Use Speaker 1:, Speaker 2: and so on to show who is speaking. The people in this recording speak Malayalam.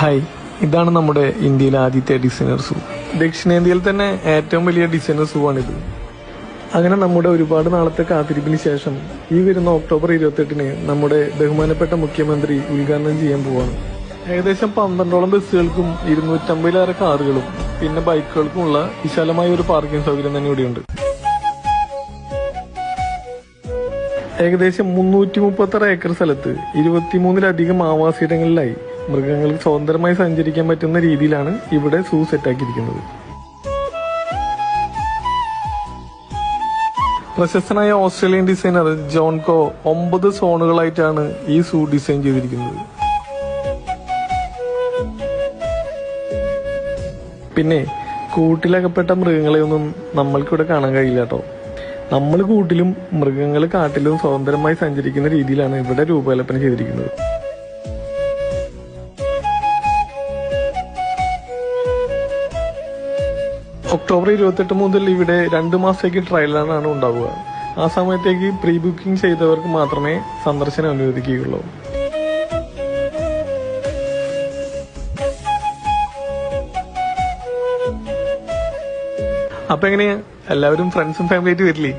Speaker 1: ഹായ്, ഇതാണ് നമ്മുടെ ഇന്ത്യയിലെ ആദ്യത്തെ ഡിസൈനർ സൂ. ദക്ഷിണേന്ത്യയിൽ തന്നെ ഏറ്റവും വലിയ ഡിസൈനർ സൂ ആണിത്. അങ്ങനെ നമ്മുടെ ഒരുപാട് നാളത്തെ കാത്തിരിപ്പിന് ശേഷം ഈ വരുന്ന ഒക്ടോബർ 28-ന് നമ്മുടെ ബഹുമാനപ്പെട്ട മുഖ്യമന്ത്രി ഉദ്ഘാടനം ചെയ്യാൻ പോവാണ്. ഏകദേശം 12ഓളം ബസ്സുകൾക്കും 250-ലേറെ കാറുകളും പിന്നെ ബൈക്കുകൾക്കുമുള്ള വിശാലമായ ഒരു പാർക്കിംഗ് സൗകര്യം തന്നെ ഇവിടെയുണ്ട്. ഏകദേശം 336 ഏക്കർ സ്ഥലത്ത് 23-ലധികം ആവാസയിടങ്ങളിലായി മൃഗങ്ങൾക്ക് സ്വതന്ത്രമായി സഞ്ചരിക്കാൻ പറ്റുന്ന രീതിയിലാണ് ഇവിടെ സൂ സെറ്റാക്കിയിരിക്കുന്നത്. പ്രശസ്തനായ ഓസ്ട്രേലിയൻ ഡിസൈനർ ജോൺ കോ 9 സോണുകളായിട്ടാണ് ഈ സൂ ഡിസൈൻ ചെയ്തിരിക്കുന്നത്. പിന്നെ കൂട്ടിലകപ്പെട്ട മൃഗങ്ങളെയൊന്നും നമ്മൾക്കിവിടെ കാണാൻ കഴിയില്ല കേട്ടോ. നമ്മൾ കൂട്ടിലും മൃഗങ്ങൾ കാട്ടിലും സ്വതന്ത്രമായി സഞ്ചരിക്കുന്ന രീതിയിലാണ് ഇവിടെ രൂപകൽപ്പന ചെയ്തിരിക്കുന്നത്. ഒക്ടോബർ 28 മുതൽ ഇവിടെ 2 മാസത്തേക്ക് ട്രയൽ റണ്ണാണ് ഉണ്ടാവുക. ആ സമയത്തേക്ക് പ്രീ ബുക്കിംഗ് ചെയ്തവർക്ക് മാത്രമേ സന്ദർശനം അനുവദിക്കുകയുള്ളൂ. അപ്പൊ എങ്ങനെയാ, എല്ലാവരും ഫ്രണ്ട്സും ഫാമിലി ആയിട്ട് വരില്ലേ?